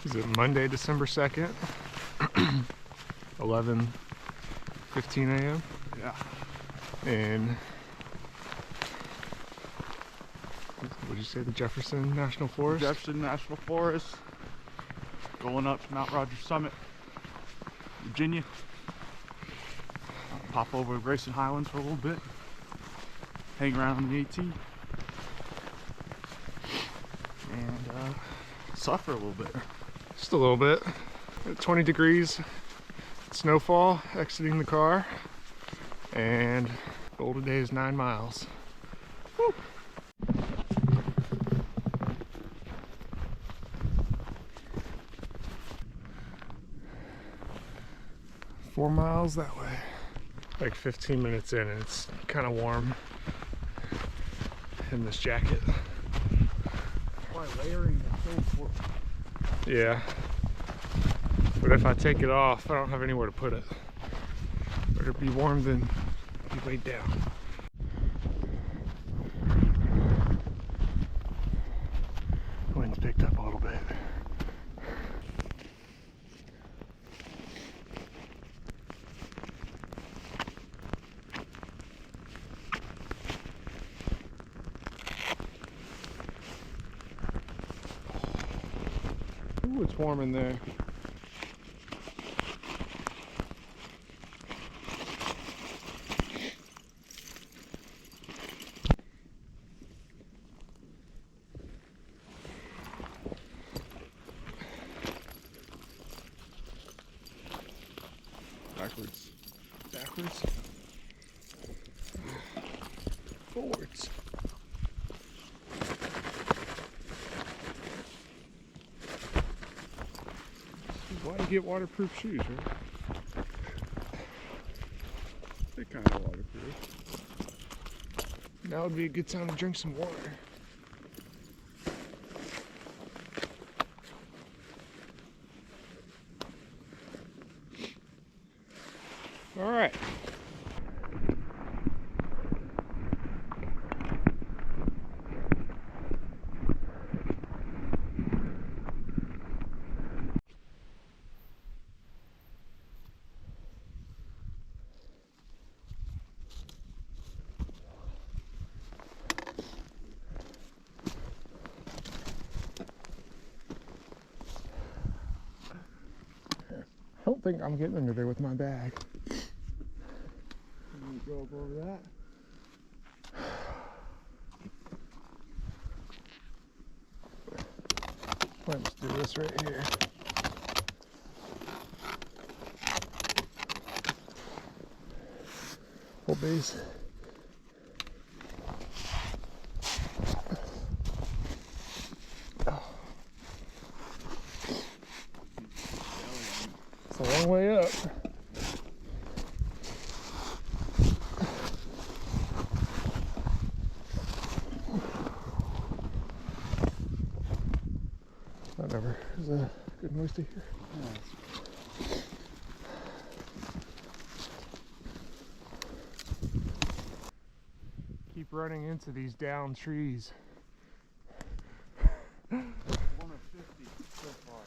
Is it Monday, December 2nd? 11:15 a.m. Yeah. And what did you say? The Jefferson National Forest? Jefferson National Forest. Going up to Mount Rogers Summit, Virginia. Pop over to Grayson, Highlands for a little bit. Hang around on the AT. And suffer a little bit. Just a little bit. At 20 degrees, snowfall, exiting the car. And goal today is 9 miles. Woo. 4 miles that way. Like 15 minutes in, and it's kind of warm in this jacket. Why layering is so important. Yeah. But if I take it off, I don't have anywhere to put it. Better be warm than be weighed down. Wind's picked up a little bit. Ooh, it's warm in there. Backwards. Backwards. Forwards. Why do you get waterproof shoes, right? They're kind of waterproof. Now would be a good time to drink some water. All right. I don't think I'm getting under there with my bag. Can you go up over that? Let's do this right here. Full base. It's a long way up. That never is a good noise to hear. Keep running into these down trees. 1 of 50 so far.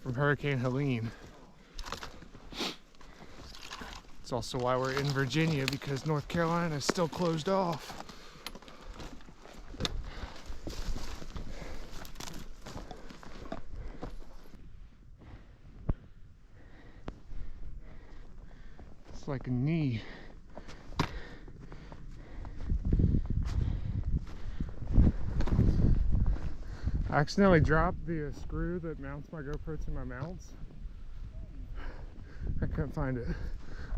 From Hurricane Helene. It's also why we're in Virginia, because North Carolina is still closed off. It's like a knee. I accidentally dropped the screw that mounts my GoPro to my mounts. I couldn't find it,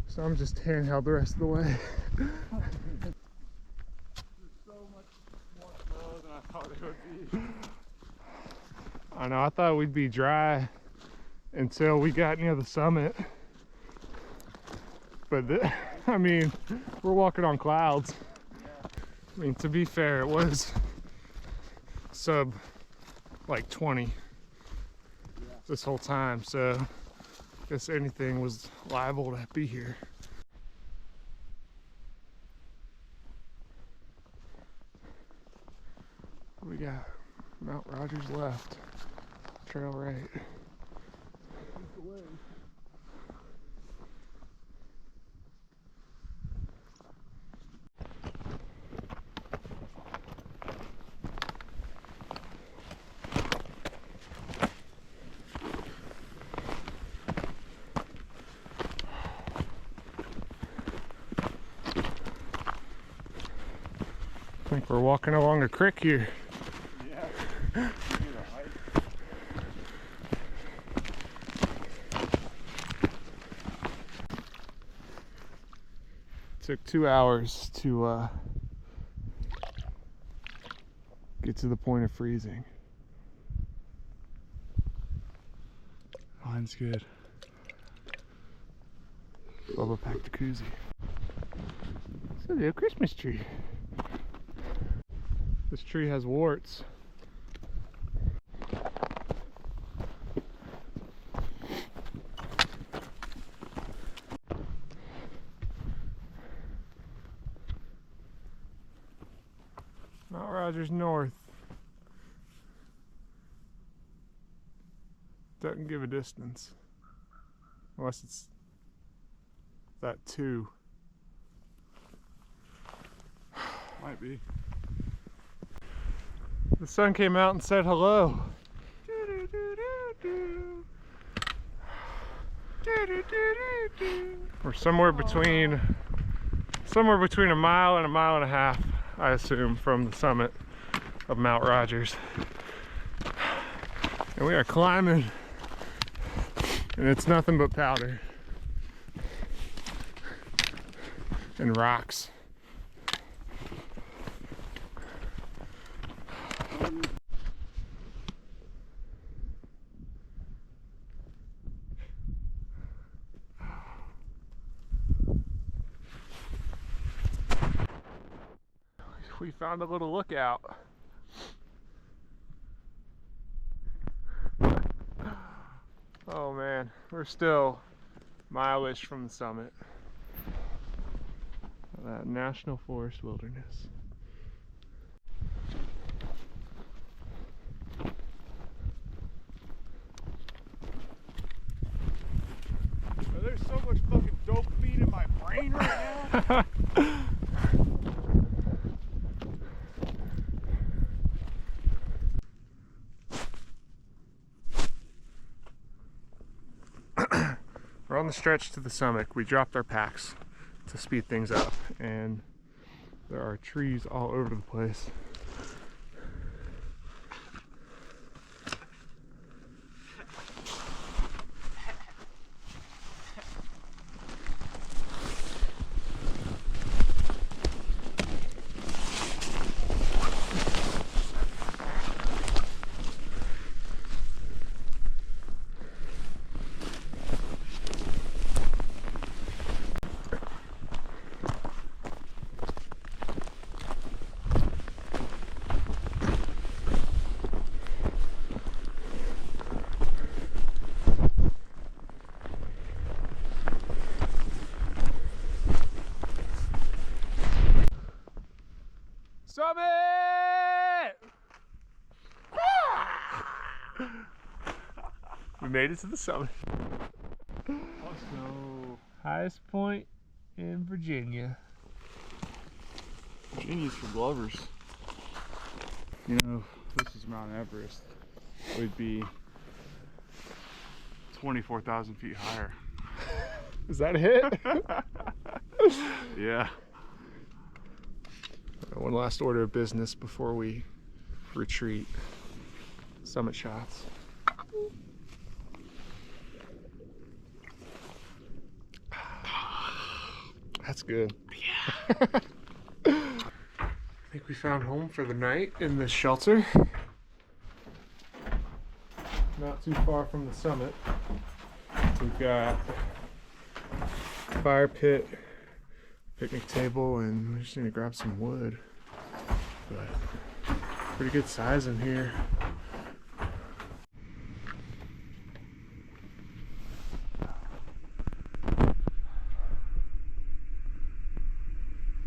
so I'm just handheld the rest of the way. There's so much more snow than I thought it would be. I know, I thought we'd be dry until we got near the summit. But I mean, we're walking on clouds. I mean, to be fair, it was sub like 20 this whole time, so I guess anything was liable to be here. We got Mount Rogers left, trail right. away. I think we're walking along a creek here. Yeah. Took 2 hours to get to the point of freezing. Mine's good. Bubba packed a koozie. It's a little Christmas tree. This tree has warts. Mount Rogers North. Doesn't give a distance. Unless it's that 2. Might be. The sun came out and said hello. We're somewhere between a mile and a mile and a half, I assume, from the summit of Mount Rogers. And we are climbing, and it's nothing but powder and rocks. We found a little lookout. Oh man, we're still mile-ish from the summit of that National Forest wilderness. There's so much fucking dopamine in my brain right now. We're on the stretch to the summit. We dropped our packs to speed things up, and there are trees all over the place. Summit! We made it to the summit. Let's go. Highest point in Virginia. Virginia's for Glovers. You know, if this is Mount Everest, we'd be 24,000 feet higher. Is that a hit? Yeah. One last order of business before we retreat. Summit shots. That's good. Yeah. I think we found home for the night in the shelter. Not too far from the summit. We've got a fire pit, picnic table, and we just need to grab some wood. But pretty good size in here.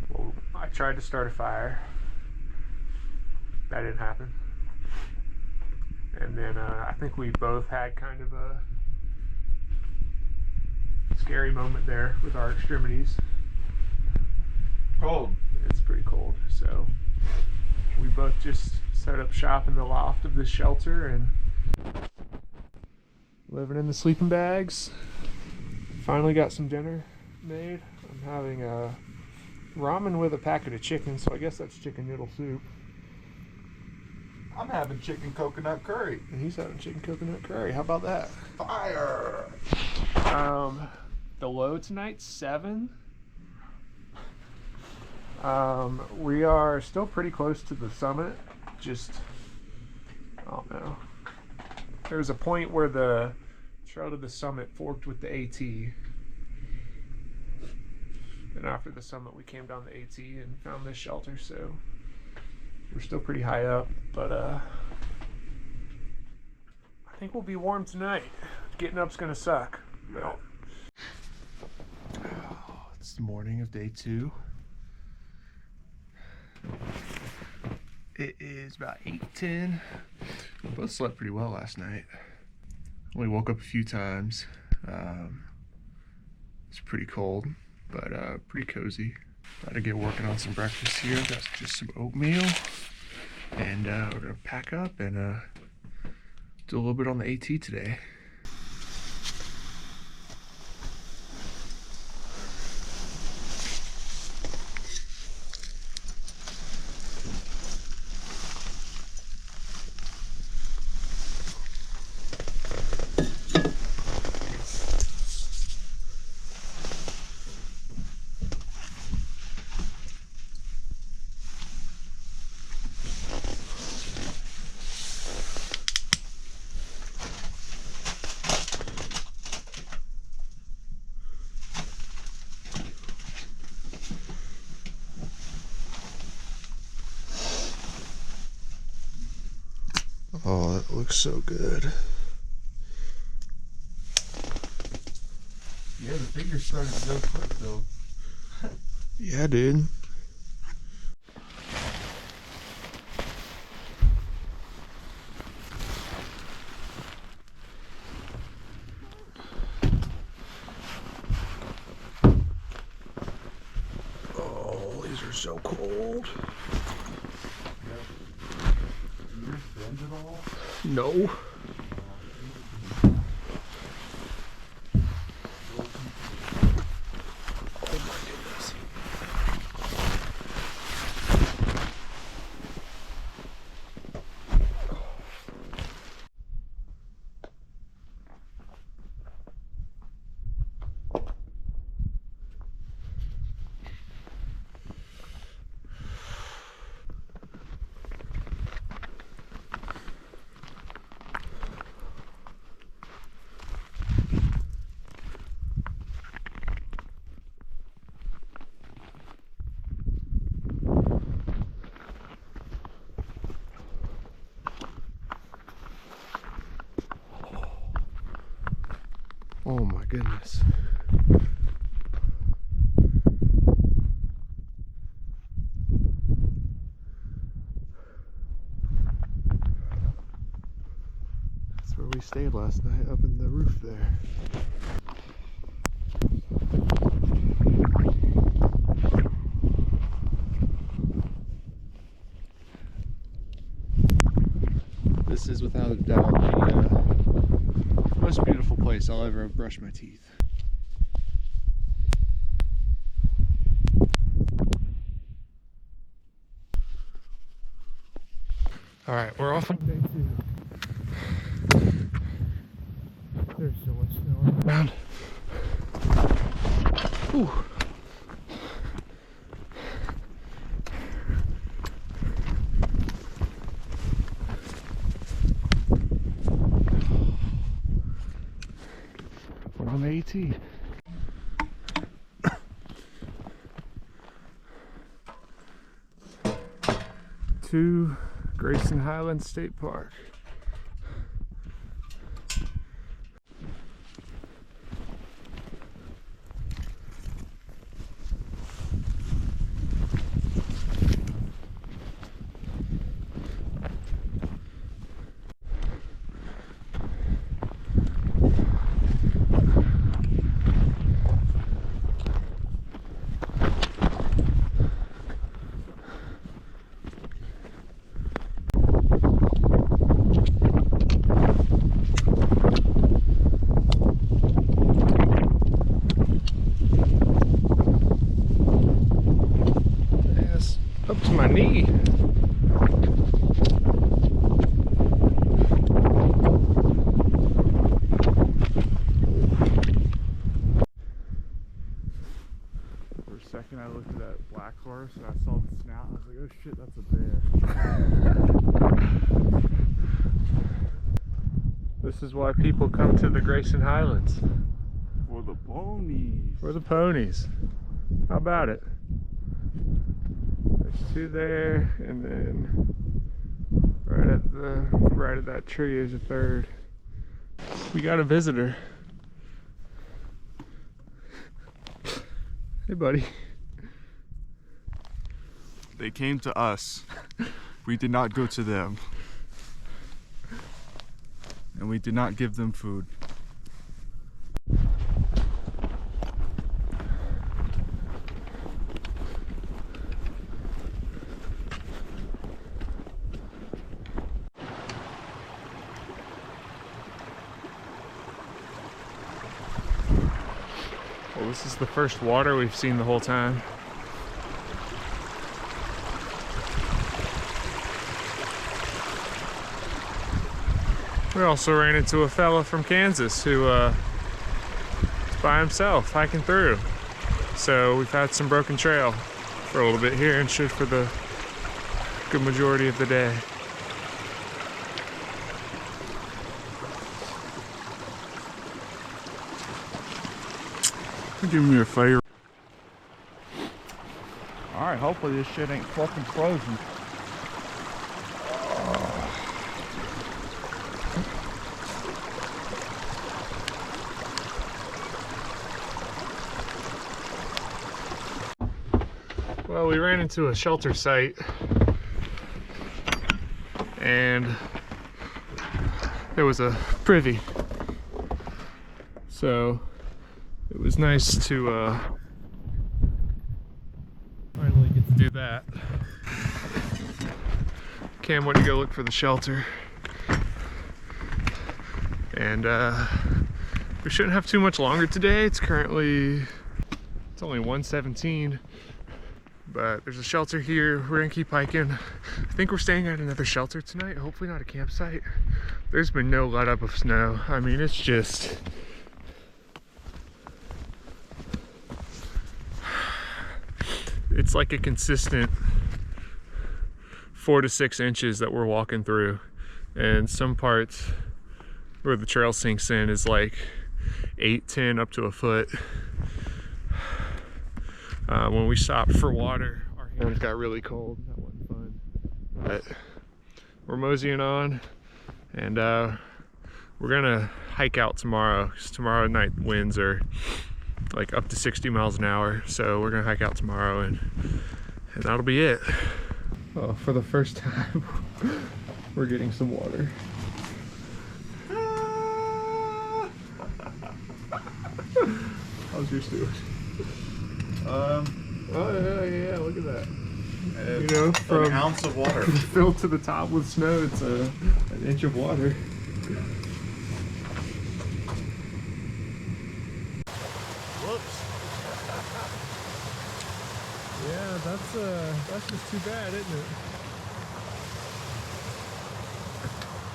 Well, I tried to start a fire. That didn't happen. And then I think we both had kind of a scary moment there with our extremities. Cold. It's pretty cold, so we both just set up shop in the loft of this shelter and living in the sleeping bags. Finally got some dinner made. I'm having a ramen with a packet of chicken, so I guess that's chicken noodle soup. I'm having chicken coconut curry. And he's having chicken coconut curry. How about that? Fire! The low tonight's 7. We are still pretty close to the summit. Just, I don't know. There was a point where the trail to the summit forked with the AT. And after the summit, we came down the AT and found this shelter, so we're still pretty high up, but I think we'll be warm tonight. Getting up's gonna suck. But it's the morning of day 2. It is about 8:10. We both slept pretty well last night. Only woke up a few times. It's pretty cold, but pretty cozy. About to get working on some breakfast here. Got just some oatmeal, and we're gonna pack up and do a little bit on the AT today. Oh, that looks so good. Yeah, the figure's starting to go quick though. Yeah, dude. Oh, these are so cold. No. Oh my goodness. Oh my goodness. That's where we stayed last night, up in the roof there. This is without a doubt the most beautiful place I'll ever brush my teeth. Alright, we're off on day 2. There's so much snow on the ground. Ooh. We're on the AT. To Grayson Highlands State Park. and I looked at that black horse and I saw the snout. I was like, oh shit, that's a bear. This is why people come to the Grayson Highlands. For the ponies. For the ponies. How about it? There's two there, and then right at that tree is a third. We got a visitor. Hey, buddy. They came to us. We did not go to them. And we did not give them food. Well, this is the first water we've seen the whole time. We also ran into a fella from Kansas who is by himself hiking through. So we've had some broken trail for a little bit here and should for the good majority of the day. Give me a favor. Alright, hopefully this shit ain't fucking frozen. Well, we ran into a shelter site and there was a privy. So it was nice to finally get to do that. Cam went to go look for the shelter. And we shouldn't have too much longer today. It's only 1:17. But there's a shelter here. We're gonna keep hiking. I think we're staying at another shelter tonight. Hopefully not a campsite. There's been no let up of snow. I mean, it's just... it's like a consistent 4 to 6 inches that we're walking through. And some parts where the trail sinks in is like 8, 10, up to a foot. When we stopped for water, our hands got really cold. That wasn't fun. But we're moseying on, and we're gonna hike out tomorrow. 'Cause tomorrow night winds are like up to 60 miles an hour. So we're gonna hike out tomorrow, and that'll be it. Oh, for the first time, we're getting some water. How's your steward? Oh yeah, look at that. You know, from an ounce of water filled to the top with snow, it's an inch of water. Whoops. Yeah, that's just too bad, isn't it?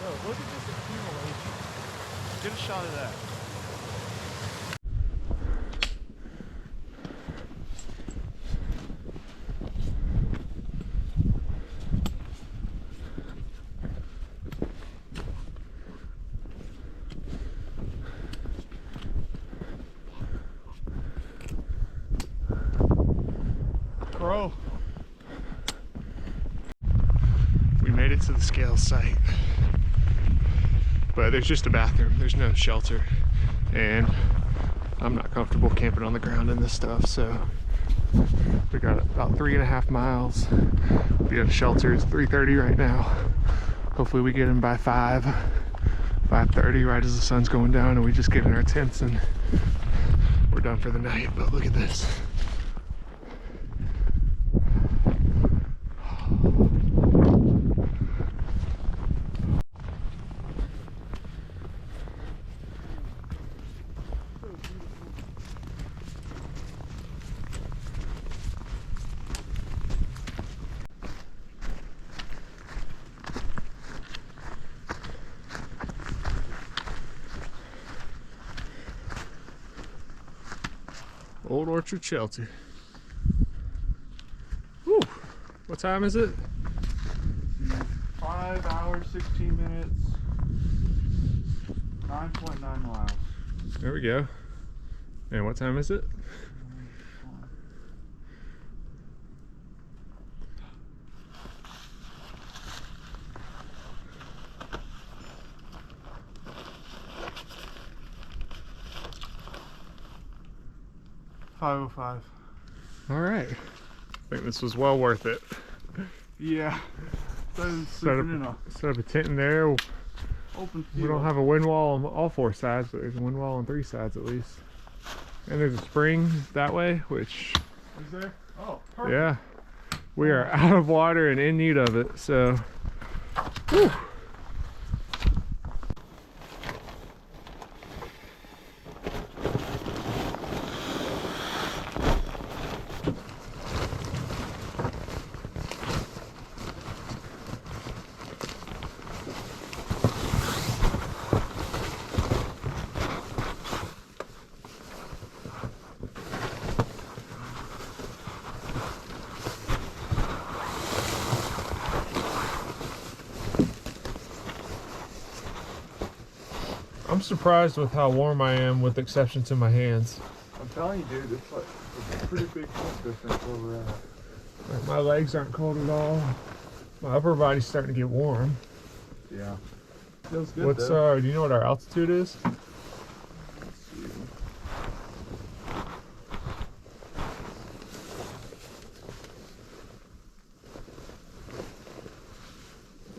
Oh, look at this accumulation. Get a shot of that. Crow. We made it to the scale site, but there's just a bathroom. There's no shelter, and I'm not comfortable camping on the ground in this stuff. So we got about 3.5 miles. We got a shelter. It's 3:30 right now. Hopefully we get in by 5:30, right as the sun's going down, and we just get in our tents and we're done for the night. But look at this. Old Orchard Shelter. time is it? 5 hours, 16 minutes, 9.9 miles. There we go. And what time is it? $5:05. All right. I think this was well worth it. Yeah. Set up a tent in there. Open field. We don't have a wind wall on all 4 sides, but there's a wind wall on 3 sides at least. And there's a spring that way, which... Is there? Oh, perfect. Yeah. We are out of water and in need of it, so... Whew. I'm surprised with how warm I am, with exception to my hands. I'm telling you, dude, it's like a pretty big difference where we're at. Like, my legs aren't cold at all. My upper body's starting to get warm. Yeah. Feels good. What's though. do you know what our altitude is? Let's see.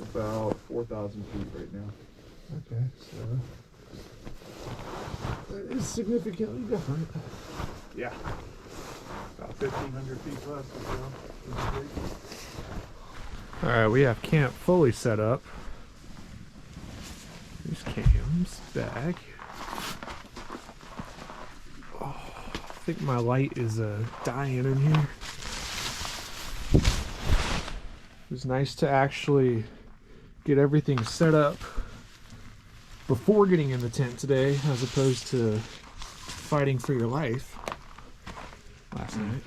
About 4,000 feet right now. Okay, so that is significantly different. Yeah. About 1,500 feet less or so. All right, we have camp fully set up. There's Cam's bag. Oh, I think my light is dying in here. It was nice to actually get everything set up before getting in the tent today, as opposed to fighting for your life last night.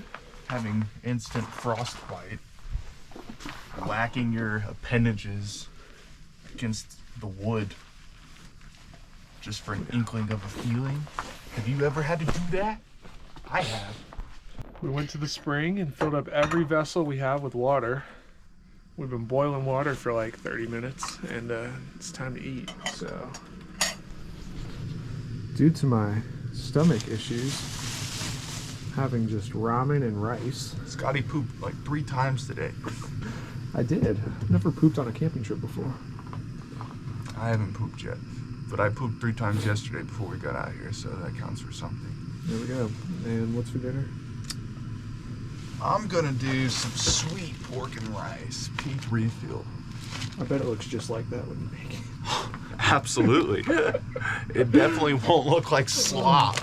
Having instant frostbite, whacking your appendages against the wood just for an inkling of a feeling. Have you ever had to do that? I have. We went to the spring and filled up every vessel we have with water. We've been boiling water for like 30 minutes, and it's time to eat. So, due to my stomach issues, having just ramen and rice. Scotty pooped like 3 times today. I did. I've never pooped on a camping trip before. I haven't pooped yet, but I pooped 3 times yesterday before we got out here, so that counts for something. There we go. And what's for dinner? I'm gonna do some sweet pork and rice, pink refill. I bet it looks just like that when you make it. Absolutely. It definitely won't look like slop.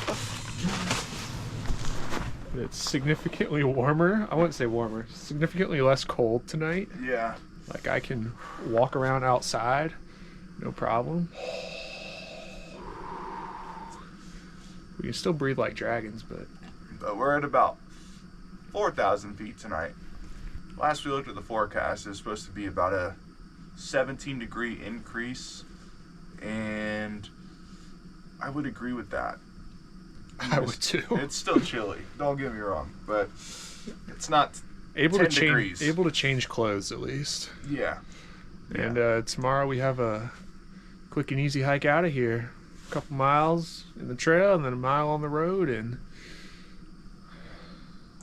It's significantly warmer. I wouldn't say warmer. Significantly less cold tonight. Yeah. Like, I can walk around outside, no problem. We can still breathe like dragons, but we're at about 4,000 feet tonight. Last we looked at the forecast, it's supposed to be about a 17-degree increase, and I would agree with that. I would too. It's still chilly, don't get me wrong, but it's not able 10 to degrees. change, able to change clothes at least. Yeah. And tomorrow we have a quick and easy hike out of here. A couple miles in the trail, and then a mile on the road, and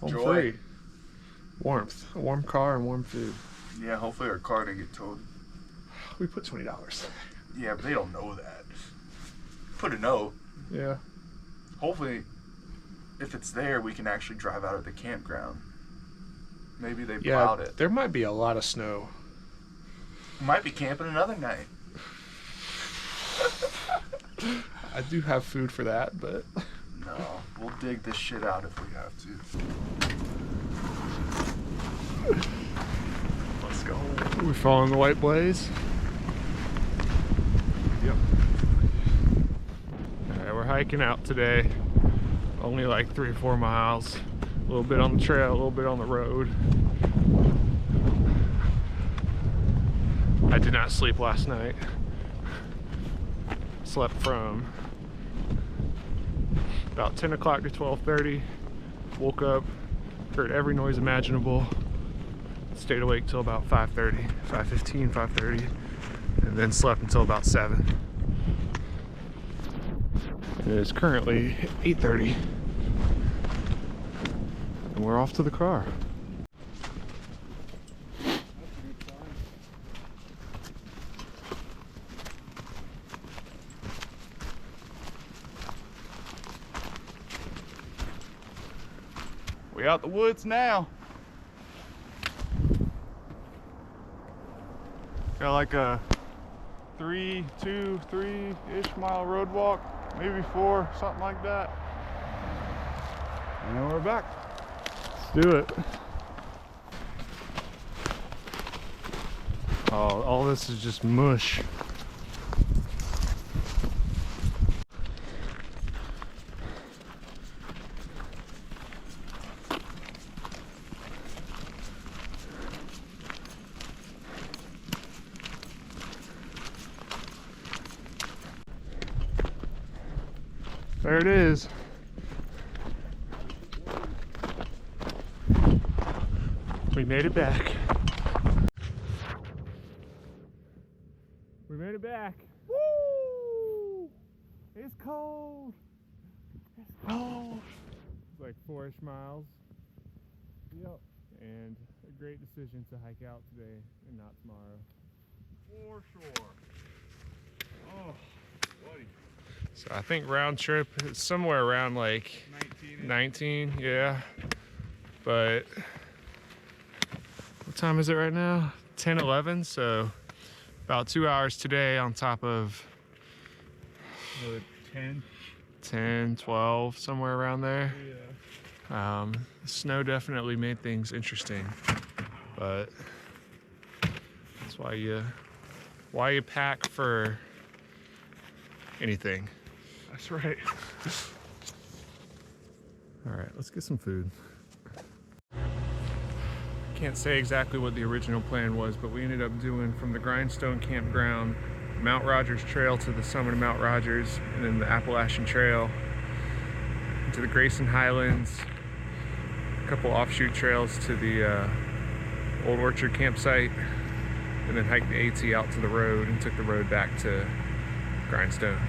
home Joy. free. Warmth, a warm car, and warm food. Yeah, hopefully our car didn't get towed. We put $20. Yeah, but they don't know that. Put a note. Yeah. Hopefully, if it's there, we can actually drive out of the campground. Maybe they plowed it. There might be a lot of snow. Might be camping another night. I do have food for that, but No, we'll dig this shit out if we have to. Let's go. we're following the white blaze. Yep. Alright, we're hiking out today. Only like 3 or 4 miles. A little bit on the trail, a little bit on the road. I did not sleep last night. Slept from about 10 o'clock to 12:30. Woke up, heard every noise imaginable. Stayed awake till about 5:30, 5:15, 5:30, and then slept until about 7. It is currently 8:30, and we're off to the car. We out the woods now. Got like a 3-3-ish mile road walk, maybe 4, something like that. And we're back. Let's do it. Oh, all this is just mush. There it is. We made it back. We made it back. Woo! It's cold. It's cold. It's like 4-ish miles. Yep. And a great decision to hike out today and not tomorrow. For sure. Oh, buddy. So I think round trip is somewhere around like 19, yeah. But what time is it right now? 10:11, so about 2 hours today on top of 10, 12, somewhere around there. Yeah. The snow definitely made things interesting, but that's why you pack for anything. That's right. All right, let's get some food. Can't say exactly what the original plan was, but we ended up doing from the Grindstone Campground, Mount Rogers Trail to the summit of Mount Rogers, and then the Appalachian Trail into the Grayson Highlands, a couple offshoot trails to the Old Orchard campsite, and then hiked the AT out to the road and took the road back to Grindstone.